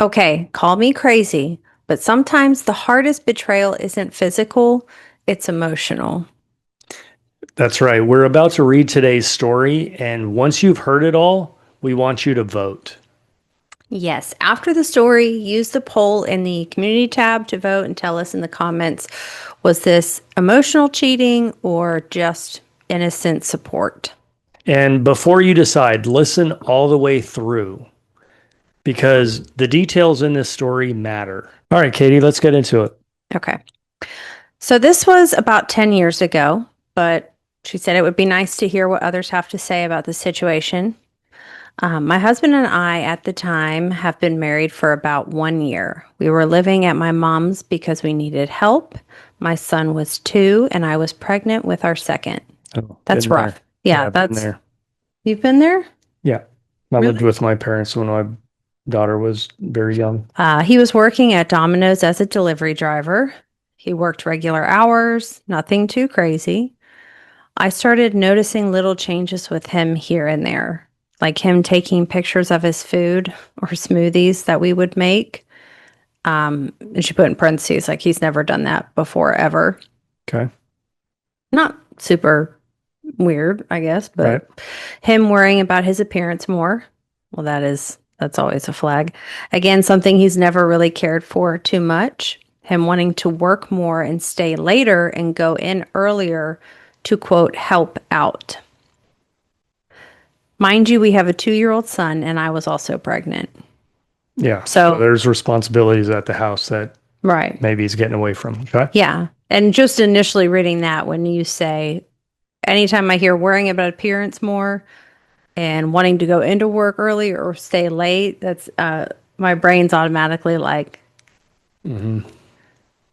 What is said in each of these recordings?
Okay, call me crazy, but sometimes the hardest betrayal isn't physical, it's emotional. That's right. We're about to read today's story, and once you've heard it all, we want you to vote. Yes, after the story, use the poll in the community tab to vote and tell us in the comments, was this emotional cheating or just innocent support? And before you decide, listen all the way through because the details in this story matter. All right, Katie, let's get into it. Okay. So this was about 10 years ago, but she said it would be nice to hear what others have to say about the situation. My husband and I at the time have been married for about 1 year. We were living at my mom's because we needed help. My son was 2 and I was pregnant with our second. Oh, That's been there. rough. Yeah, Yeah, been that's, there. you've been there? Yeah. I lived Really? with my parents when my daughter was very young. He was working at Domino's as a delivery driver. He worked regular hours, nothing too crazy. I started noticing little changes with him here and there, like him taking pictures of his food or smoothies that we would make. And she put in parentheses, like he's never done that before, ever. Okay. Not super weird, I guess, Right. but him worrying about his appearance more. Well, that's always a flag. Again, something he's never really cared for too much. Him wanting to work more and stay later and go in earlier to quote, help out. Mind you, we have a 2-year-old son, and I was also pregnant. Yeah. So So, there's responsibilities at the house that right. maybe he's getting away from. Okay. Yeah. And just initially reading that, when you say, anytime I hear worrying about appearance more and wanting to go into work early or stay late, that's my brain's automatically like, Hmm.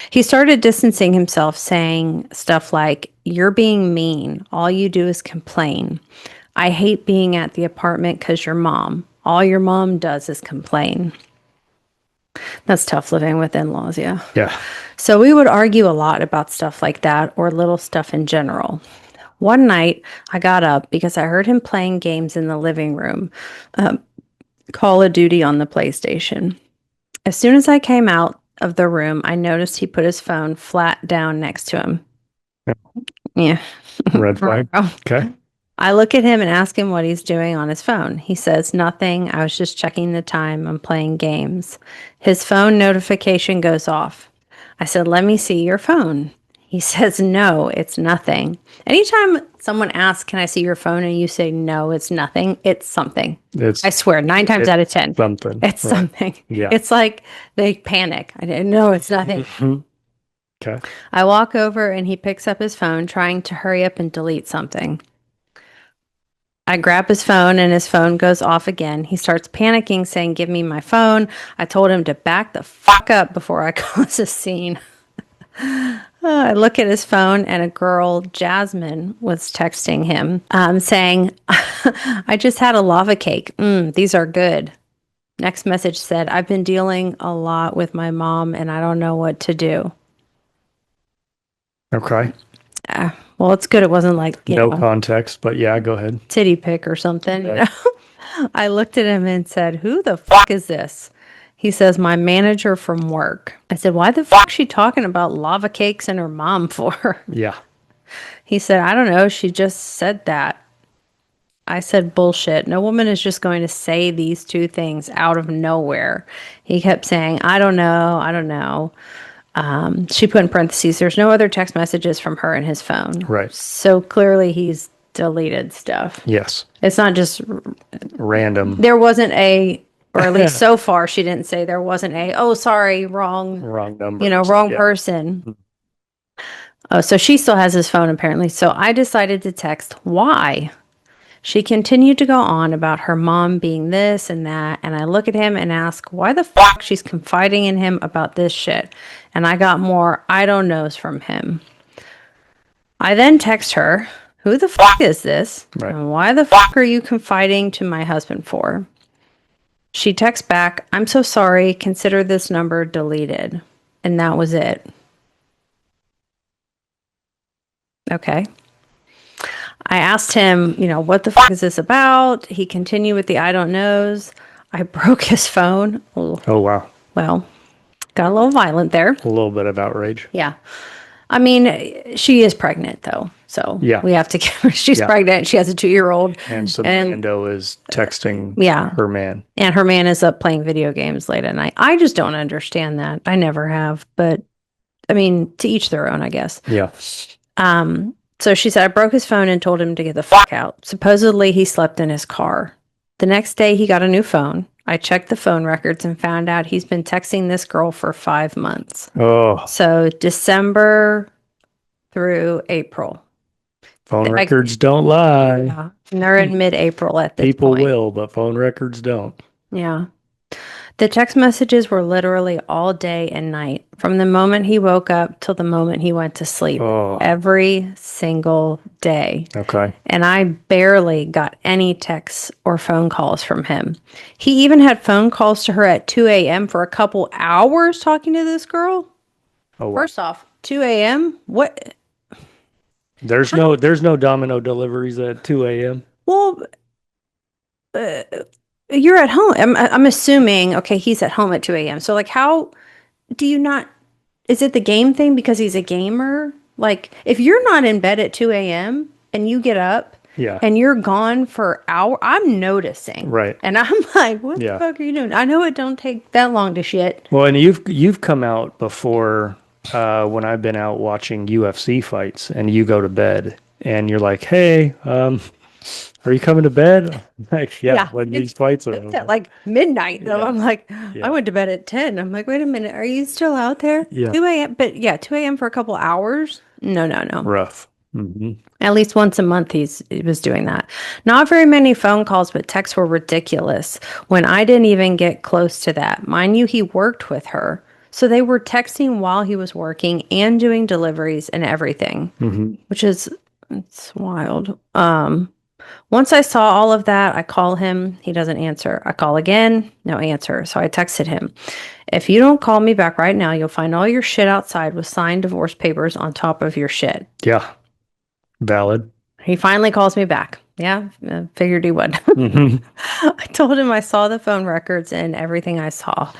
he started distancing himself, saying stuff like, you're being mean. All you do is complain. I hate being at the apartment because your mom. All your mom does is complain. That's tough living with in laws, yeah. Yeah. So we would argue a lot about stuff like that or little stuff in general. One night, I got up because I heard him playing games in the living room, Call of Duty on the PlayStation. As soon as I came out of the room, I noticed he put his phone flat down next to him. Yeah. Yeah. Red flag. Okay. I look at him and ask him what he's doing on his phone. He says, nothing. I was just checking the time. I'm playing games. His phone notification goes off. I said, let me see your phone. He says, no, it's nothing. Anytime someone asks, can I see your phone? And you say, no, it's nothing, it's something. I It's swear, nine times it's out of 10, something. it's Right. something. Yeah. It's like they panic. I didn't know it's nothing. Mhm. Okay. I walk over and he picks up his phone, trying to hurry up and delete something. I grab his phone and his phone goes off again. He starts panicking, saying, give me my phone. I told him to back the fuck up before I cause a scene. I look at his phone and a girl, Jasmine, was texting him saying, I just had a lava cake. These are good. Next message said, I've been dealing a lot with my mom and I don't know what to do. Okay. Well, it's good it wasn't like, No context, but yeah, go ahead. titty pic or something. Right. I looked at him and said, who the fuck is this? He says, my manager from work. I said, why the fuck is she talking about lava cakes and her mom for? Yeah. He said, I don't know. She just said that. I said, bullshit. No woman is just going to say these two things out of nowhere. He kept saying, I don't know. I don't know. She put in parentheses, there's no other text messages from her in his phone. Right. So clearly he's deleted stuff. Yes. It's not just, Random. there wasn't a, or at least so far, she didn't say there wasn't a, oh, sorry, wrong, Wrong numbers. wrong Yeah. person. Oh, so she still has his phone apparently. So I decided to text, why? She continued to go on about her mom being this and that, and I look at him and ask why the fuck she's confiding in him about this shit. And I got more I don't knows from him. I then text her, who the fuck is this? Right. And why the fuck are you confiding to my husband for? She texts back, I'm so sorry, consider this number deleted. And that was it. Okay. I asked him, what the fuck is this about? He continued with the I don't knows. I broke his phone. Oh, Oh, wow. well, got a little violent there. A little bit of outrage. Yeah. I mean, she is pregnant though. So Yeah. we have to give her, she's Yeah. pregnant. She has a 2-year-old. And so And Endo is texting yeah. her man. And her man is up playing video games late at night. I just don't understand that. I never have. But I mean, to each their own, I guess. Yeah. So she said, I broke his phone and told him to get the fuck out. Supposedly, he slept in his car. The next day, he got a new phone. I checked the phone records and found out he's been texting this girl for 5 months. Oh, So December through April. phone records don't lie. Yeah. And they're in mid-April at this People point. will, but phone records don't. Yeah. The text messages were literally all day and night, from the moment he woke up till the moment he went to sleep, Oh. every single day. Okay. And I barely got any texts or phone calls from him. He even had phone calls to her at 2 a.m. for a couple hours talking to this girl. Oh, wow. First off, 2 a.m.? What? There's no Domino deliveries at 2 a.m. Well, you're at home. I'm assuming, okay, he's at home at 2 a.m. So, like, how do you not? Is it the game thing because he's a gamer? Like, if you're not in bed at 2 a.m. and you get up Yeah. and you're gone for hours, I'm noticing. Right. And I'm like, what Yeah. the fuck are you doing? I know it don't take that long to shit. Well, and you've come out before when I've been out watching UFC fights, and you go to bed, and you're like, "Hey, are you coming to bed?" Like, yeah, when these fights are It's over. at like midnight. Though. Yeah. I'm like, Yeah. I went to bed at 10. I'm like, wait a minute. Are you still out there? Yeah. 2 a.m. But yeah, 2 a.m. for a couple hours? No. Rough. Mm-hmm. At least once a month he was doing that. Not very many phone calls, but texts were ridiculous when I didn't even get close to that. Mind you, he worked with her. So they were texting while he was working and doing deliveries and everything, which is, it's wild. Once I saw all of that, I call him. He doesn't answer. I call again, no answer. So I texted him, if you don't call me back right now, you'll find all your shit outside with signed divorce papers on top of your shit. Yeah. Valid. He finally calls me back. Yeah, figured he would. Mm-hmm. I told him I saw the phone records and everything I saw.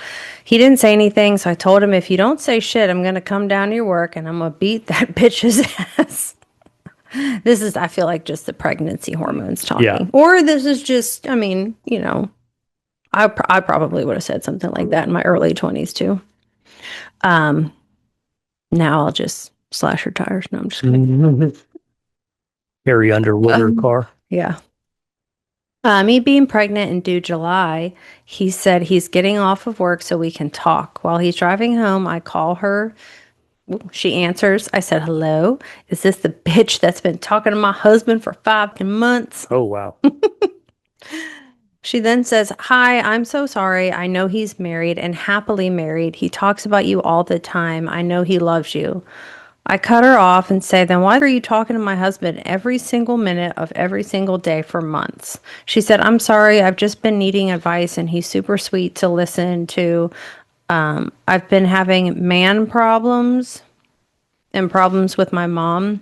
He didn't say anything, so I told him, if you don't say shit, I'm going to come down to your work and I'm going to beat that bitch's ass. This is, I feel like, just the pregnancy hormones talking. Yeah. Or this is just, I mean, you know, I probably would have said something like that in my early 20s too. Now I'll just slash her tires. No, I'm just kidding. Carry Underwood her car. Yeah. Me being pregnant and due July, he said he's getting off of work so we can talk. While he's driving home, I call her. She answers. I said, hello. Is this the bitch that's been talking to my husband for 5 months? Oh, wow. She then says, hi, I'm so sorry. I know he's married and happily married. He talks about you all the time. I know he loves you. I cut her off and say, then why are you talking to my husband every single minute of every single day for months? She said, I'm sorry. I've just been needing advice and he's super sweet to listen to. I've been having man problems and problems with my mom.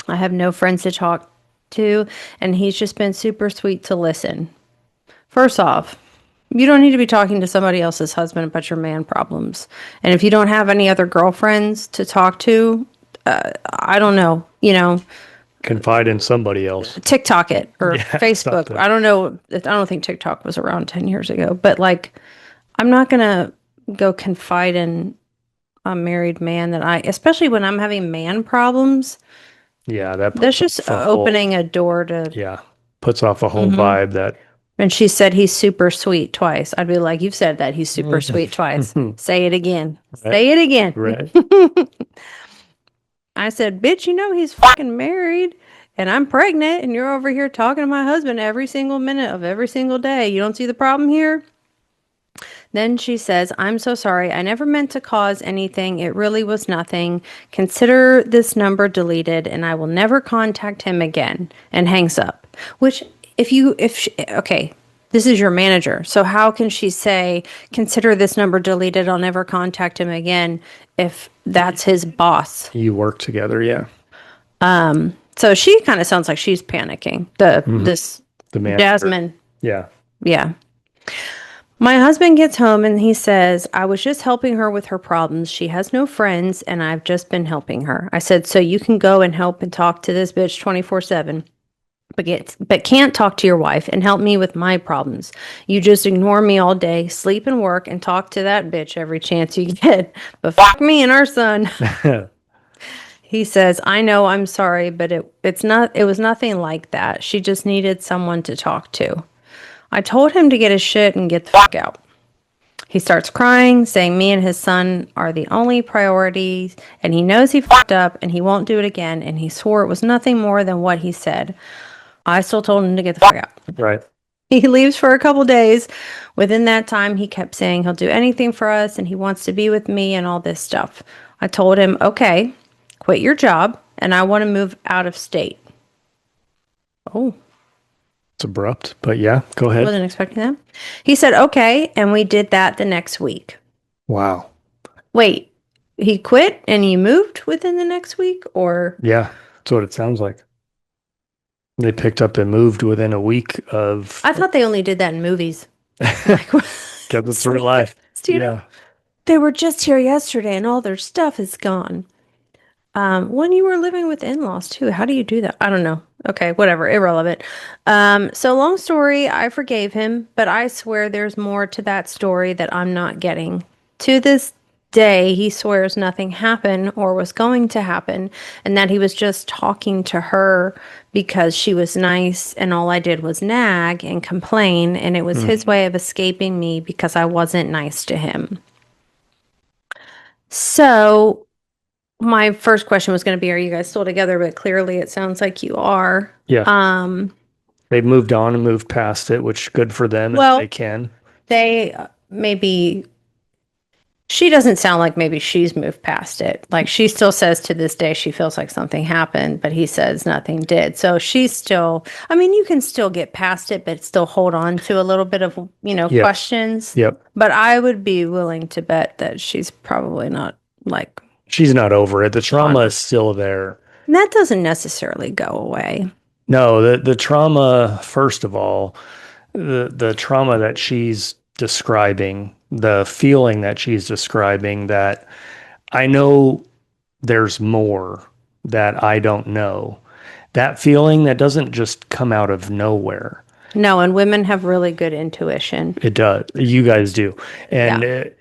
I have no friends to talk to, and he's just been super sweet to listen. First off, you don't need to be talking to somebody else's husband about your man problems. And if you don't have any other girlfriends to talk to, I don't know, you know, Confide in somebody else. TikTok it or Facebook. something. I don't know. I don't think TikTok was around 10 years ago, but like, I'm not going to go confide in a married man especially when I'm having man problems. Yeah, that's just opening a door to. Yeah, puts off a whole vibe that. And she said he's super sweet twice. I'd be like, you've said that he's super sweet twice. Say it again. Right. Say it again. Right. I said, bitch, you know he's fucking married and I'm pregnant and you're over here talking to my husband every single minute of every single day. You don't see the problem here? Then she says, I'm so sorry. I never meant to cause anything. It really was nothing. Consider this number deleted and I will never contact him again, and hangs up. Which okay, this is your manager. So how can she say, consider this number deleted, I'll never contact him again, if that's his boss? You work together, yeah. So she kind of sounds like she's panicking. The manager. Jasmine. Yeah. Yeah. My husband gets home and he says, I was just helping her with her problems. She has no friends and I've just been helping her. I said, so you can go and help and talk to this bitch 24/7, but can't talk to your wife and help me with my problems. You just ignore me all day, sleep and work, and talk to that bitch every chance you get. But fuck me and our son. He says, I know, I'm sorry, but it was nothing like that. She just needed someone to talk to. I told him to get his shit and get the fuck out. He starts crying, saying me and his son are the only priorities, and he knows he fucked up and he won't do it again, and he swore it was nothing more than what he said. I still told him to get the fuck out. Right. He leaves for a couple days. Within that time, he kept saying he'll do anything for us and he wants to be with me and all this stuff. I told him, okay, quit your job and I want to move out of state. Oh, It's abrupt, but yeah, go ahead. wasn't expecting that. He said, okay, and we did that the next week. Wow. Wait, he quit and he moved within the next week, or? Yeah, that's what it sounds like. They picked up and moved within a week of. I thought they only did that in movies. Because it's real life. You know, they were just here yesterday and all their stuff is gone. When you were living with in-laws too, how do you do that? I don't know. Okay, whatever, irrelevant. So long story, I forgave him, but I swear there's more to that story that I'm not getting. To this day, he swears nothing happened or was going to happen, and that he was just talking to her because she was nice, and all I did was nag and complain, and it was his way of escaping me because I wasn't nice to him. So my first question was going to be, are you guys still together? But clearly it sounds like you are. Yeah. They've moved on and moved past it, which good for them if they can. They maybe, she doesn't sound like maybe she's moved past it. Like she still says to this day she feels like something happened, but he says nothing did. So she's still, I mean, you can still get past it, but still hold on to a little bit of, questions. Yep. But I would be willing to bet that she's probably not like. She's not over it. The trauma is still there. And that doesn't necessarily go away. No, the trauma, first of all, the trauma that she's describing, the feeling that she's describing, that I know there's more that I don't know. That feeling that doesn't just come out of nowhere. No, and women have really good intuition. It does. You guys do. And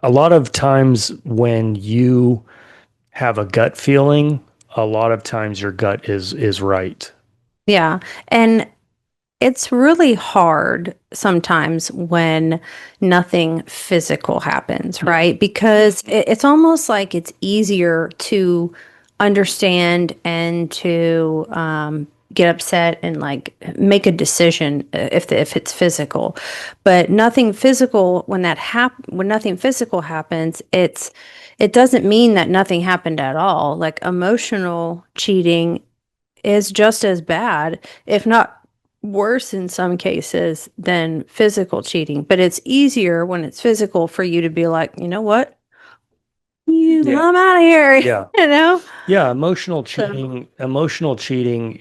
a lot of times when you have a gut feeling, a lot of times your gut is right. Yeah. And it's really hard sometimes when nothing physical happens, right? Because it's almost like it's easier to understand and to get upset and like make a decision if it's physical. But nothing physical, when nothing physical happens, it doesn't mean that nothing happened at all. Like emotional cheating is just as bad, if not worse in some cases, than physical cheating. But it's easier when it's physical for you to be like, you know what? I'm out of here. Yeah. Yeah, emotional cheating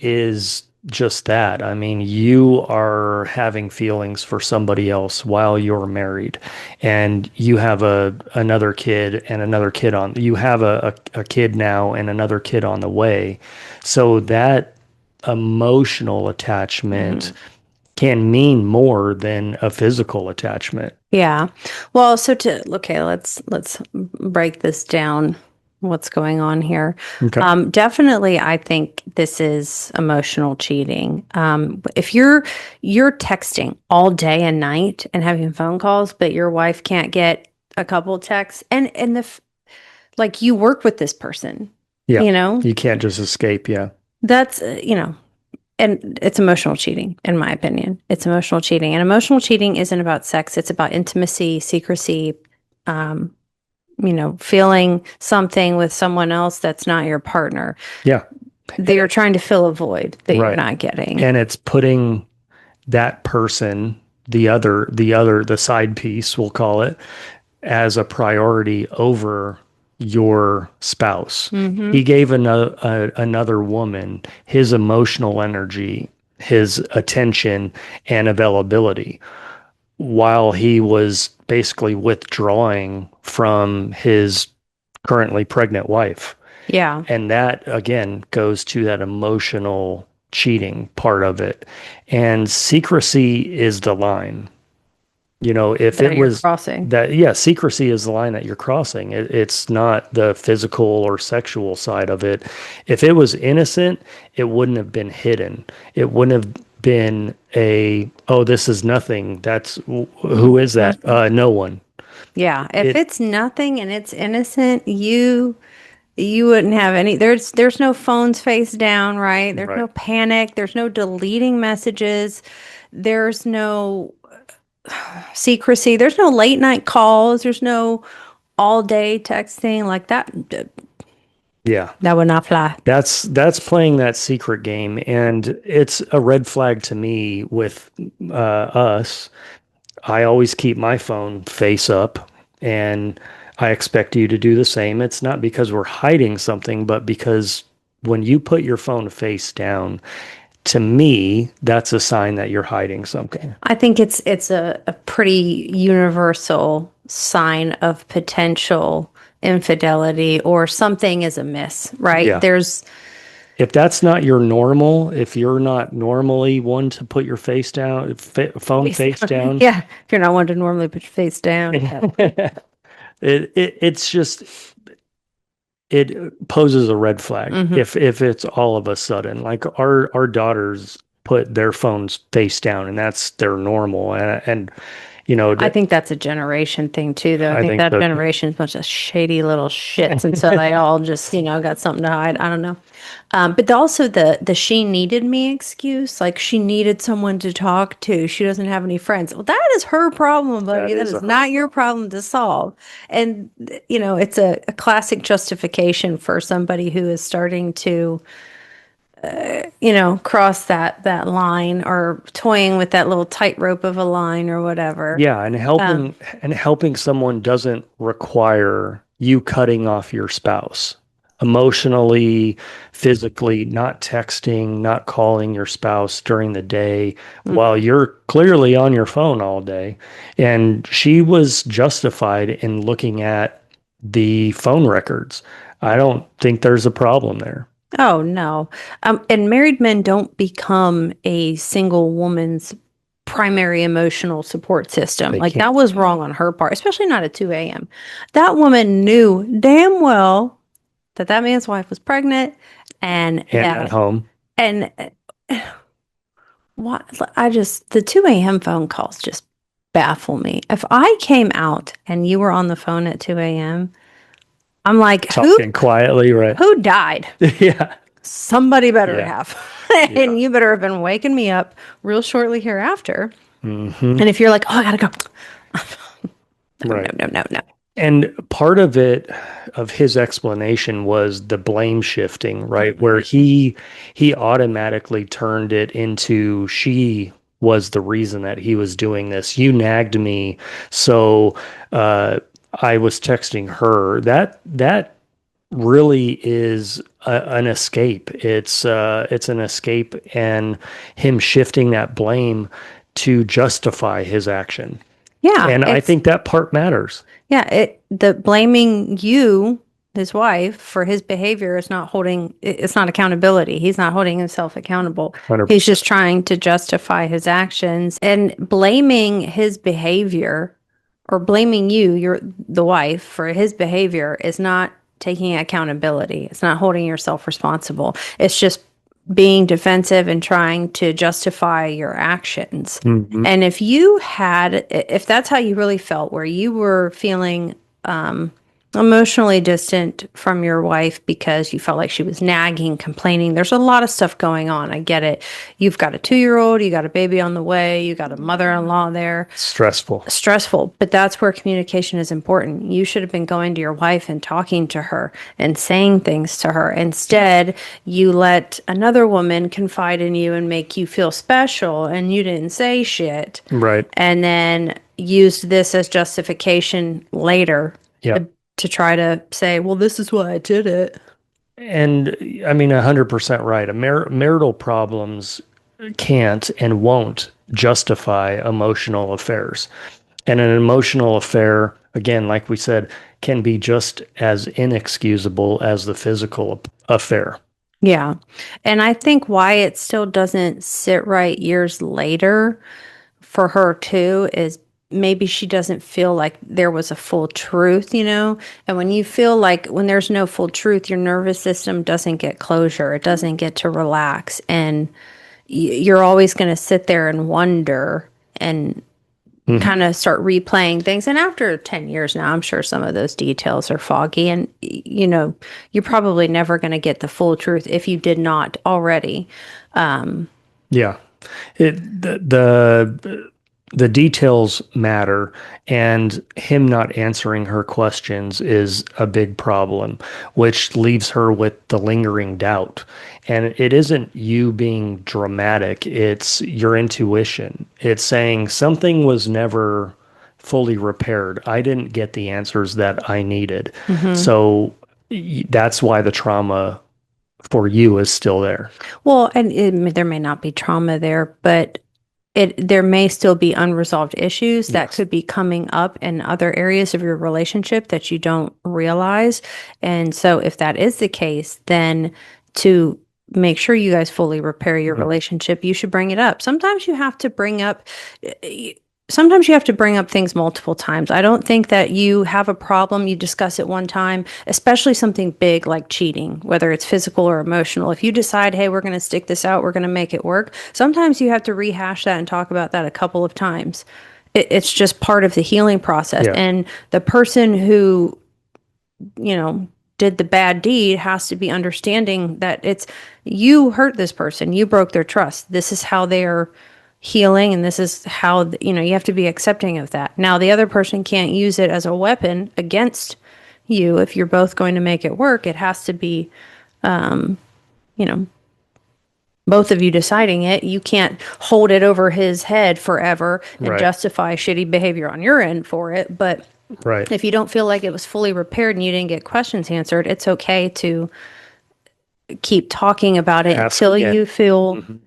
is just that. I mean, you are having feelings for somebody else while you're married, and you have another kid and another kid on. You have a kid now and another kid on the way. So that emotional attachment can mean more than a physical attachment. Yeah. Well, so let's break this down. What's going on here? Okay. Definitely, I think this is emotional cheating. If you're texting all day and night and having phone calls, but your wife can't get a couple texts, and like you work with this person, Yeah. You can't just escape. Yeah. That's and it's emotional cheating, in my opinion. It's emotional cheating, and emotional cheating isn't about sex. It's about intimacy, secrecy. Feeling something with someone else that's not your partner. Yeah. They're trying to fill a void that you're not getting. And it's putting that person, the side piece, we'll call it, as a priority over your spouse. He gave another woman his emotional energy, his attention and availability. while he was basically withdrawing from his currently pregnant wife. Yeah. And that again goes to that emotional cheating part of it. And secrecy is the line. If it That you're was crossing. that, yeah, secrecy is the line that you're crossing. It's not the physical or sexual side of it. If it was innocent, it wouldn't have been hidden. It wouldn't have been oh, this is nothing. Who is that? Mhm. No one. Yeah. If It, it's nothing and it's innocent, you wouldn't have any there's no phones face down, right? There's right. no panic, there's no deleting messages, there's no secrecy, there's no late night calls, there's no all day texting like that. Yeah. That would not fly. That's playing that secret game, and it's a red flag to me with us. I always keep my phone face up, and I expect you to do the same. It's not because we're hiding something, but because when you put your phone face down, to me, that's a sign that you're hiding something. I think it's a pretty universal sign of potential infidelity or something is amiss, right? Yeah. There's If that's not your normal, if you're not normally one to put your face down, phone face down, yeah, if you're not one to normally put your face down. Yeah. it's just it poses a red flag Hmm. if it's all of a sudden. Like our daughters put their phones face down, and that's their normal. And I think that's a generation thing too, though. I I think think that so too. generation's a bunch of shady little shits, and so they all just, got something to hide. I don't know. But also the she needed me excuse, like she needed someone to talk to. She doesn't have any friends. Well, that is her problem, buddy. That That is is a not your problem to solve. And it's a classic justification for somebody who is starting to cross that line or toying with that little tightrope of a line or whatever. Yeah, and helping someone doesn't require you cutting off your spouse emotionally, physically, not texting, not calling your spouse during the day while you're clearly on your phone all day. And she was justified in looking at the phone records. I don't think there's a problem there. Oh, no. And married men don't become a single woman's primary emotional support system. They Like can't. that was wrong on her part, especially not at 2 a.m. That woman knew damn well that that man's wife was pregnant and And at home. and what the 2 a.m. phone calls just baffle me. If I came out and you were on the phone at 2 a.m., I'm like, Talking quietly, right? who died? Yeah. Somebody better Yeah. have. Yeah. And you better have been waking me up real shortly hereafter. Hmm. And if you're like, oh, I gotta go. No, no, Right. no, no, no. And part of it, of his explanation, was the blame shifting, right? Where he automatically turned it into she was the reason that he was doing this. You nagged me, so I was texting her. That really is an escape. It's an escape, and him shifting that blame to justify his action. Yeah, And I think that part matters. the blaming you, his wife, for his behavior is not it's not accountability. He's not holding himself accountable. He's 100%. just trying to justify his actions and blaming his behavior or blaming you, the wife, for his behavior is not taking accountability. It's not holding yourself responsible. It's just being defensive and trying to justify your actions. Hmm. And if that's how you really felt, where you were feeling emotionally distant from your wife because you felt like she was nagging, complaining, there's a lot of stuff going on. I get it. You've got a 2-year-old, you got a baby on the way, you got a mother-in-law there. Stressful. Stressful, but that's where communication is important. You should have been going to your wife and talking to her and saying things to her. Instead, you let another woman confide in you and make you feel special, and you didn't say shit. Right. And then used this as justification later Yeah. to try to say, well, this is why I did it. And I mean, 100% right. Marital problems can't and won't justify emotional affairs. And an emotional affair, again, like we said, can be just as inexcusable as the physical affair. Yeah. And I think why it still doesn't sit right years later for her too is maybe she doesn't feel like there was a full truth, you know? And when you feel like when there's no full truth, your nervous system doesn't get closure, it doesn't get to relax. And you're always going to sit there and wonder and Mhm. kind of start replaying things. And after 10 years now, I'm sure some of those details are foggy. And, you know, you're probably never going to get the full truth if you did not already. Yeah. It the details matter, and him not answering her questions is a big problem, which leaves her with the lingering doubt. And it isn't you being dramatic, it's your intuition. It's saying something was never fully repaired. I didn't get the answers that I needed. Hmm. So that's why the trauma for you is still there. Well, and there may not be trauma there, but there may still be unresolved issues that Yes. could be coming up in other areas of your relationship that you don't realize. And so if that is the case, then to make sure you guys fully repair your Mhm. relationship, you should bring it up. Sometimes you have to bring up things multiple times. I don't think that you have a problem, you discuss it one time, especially something big like cheating, whether it's physical or emotional. If you decide, hey, we're going to stick this out, we're going to make it work, sometimes you have to rehash that and talk about that a couple of times. It's just part of the healing process. Yeah. And the person who, you know, did the bad deed has to be understanding that it's you hurt this person, you broke their trust. This is how they're healing, and this is how, you know, you have to be accepting of that. Now, the other person can't use it as a weapon against you if you're both going to make it work. It has to be, you know, both of you deciding it. You can't hold it over his head forever and Right. justify shitty behavior on your end for it. But Right. if you don't feel like it was fully repaired and you didn't get questions answered, it's okay to keep talking about it Ask until again. you feel, Mhm.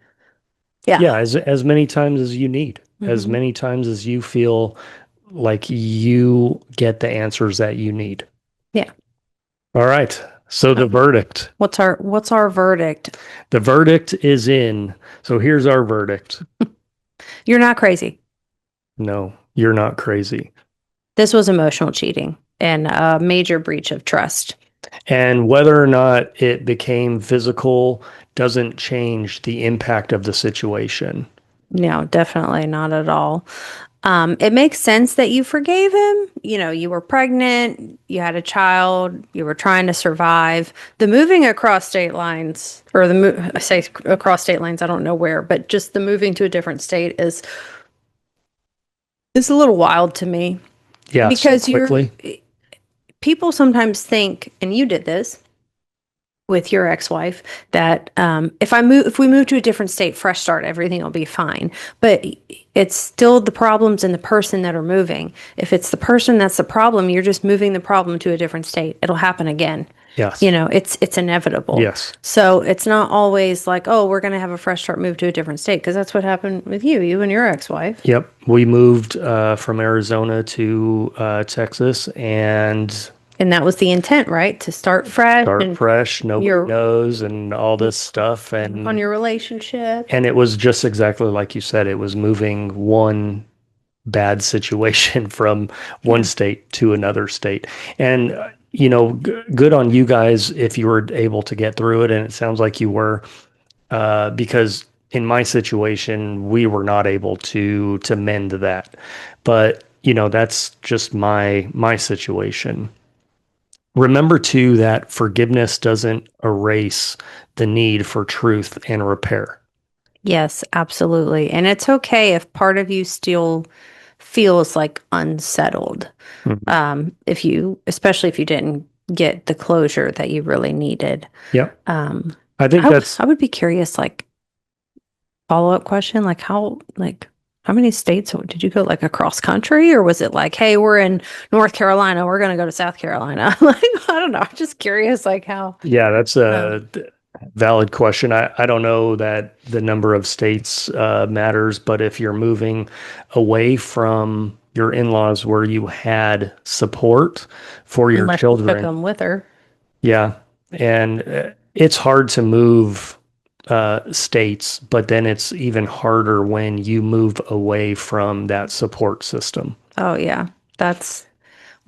yeah. Yeah, as many times as you need, as Hmm. many times as you feel like you get the answers that you need. Yeah. All right. So the verdict. What's our verdict? The verdict is in. So here's our verdict. You're not crazy. No, you're not crazy. This was emotional cheating and a major breach of trust. And whether or not it became physical doesn't change the impact of the situation. No, definitely not at all. It makes sense that you forgave him. You know, you were pregnant, you had a child, you were trying to survive. The moving across state lines, or I say across state lines, I don't know where, but just the moving to a different state is a little wild to me Yeah, so because quickly. people sometimes think, and you did this with your ex-wife, that if we move to a different state, fresh start, everything will be fine. But it's still the problems in the person that are moving. If it's the person that's the problem, you're just moving the problem to a different state. It'll happen again. You Yes. know, it's inevitable. Yes. So it's not always like, oh, we're going to have a fresh start, move to a different state, because that's what happened with you and your ex-wife. Yep. We moved from Arizona to Texas and And that was the intent, right? To start fresh start and fresh. Nobody you're knows and all this stuff. on your relationship. And it was just exactly like you said. It was moving one bad situation from one Yeah. state to another state. And, good on you guys if you were able to get through it. And it sounds like you were, because in my situation, we were not able to mend that. But, that's just my situation. Remember too that forgiveness doesn't erase the need for truth and repair. Yes, absolutely. And it's okay if part of you still feels like unsettled. Mhm. Especially if you didn't get the closure that you really needed. Yep. Um, I think that's, I would be curious, like follow-up question, like how many states did you go, like across country, or was it like, hey, we're in North Carolina, we're gonna go to South Carolina? Like, I don't know. I'm just curious, like how. yeah, that's Um, Valid question. I don't know that the number of states matters, but if you're moving away from your in-laws where you had support for your Unless she took children, them with her. yeah, and it's hard to move states, but then it's even harder when you move away from that support system. Oh, yeah.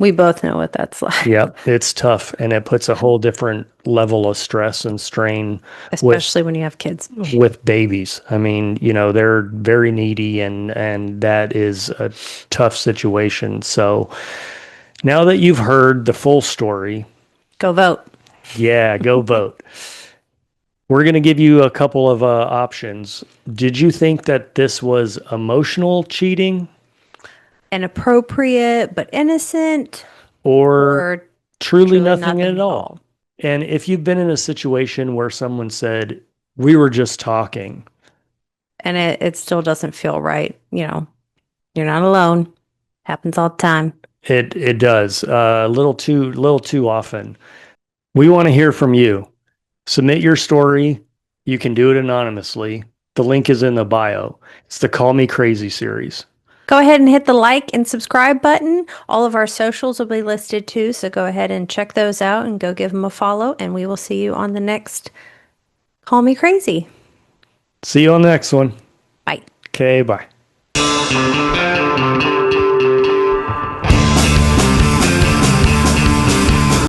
We both know what that's like, Yep, it's tough, and it puts a whole different level of stress and strain with especially when you have kids. with babies. I mean, they're very needy and that is a tough situation. So now that you've heard the full story, Go vote. yeah, go vote. We're going to give you a couple of options. Did you think that this was emotional cheating Inappropriate but innocent, or or truly truly nothing nothing at at all? all. And if you've been in a situation where someone said, we were just talking, And it still doesn't feel right. You're not alone. Happens all the time. it does a little too often. We want to hear from you. Submit your story. You can do it anonymously. The link is in the bio. It's the Call Me Crazy series. Go ahead and hit the like and subscribe button. All of our socials will be listed too, so go ahead and check those out and go give them a follow, and we will see you on the next Call Me Crazy. See you on the next one. Bye. Okay, bye.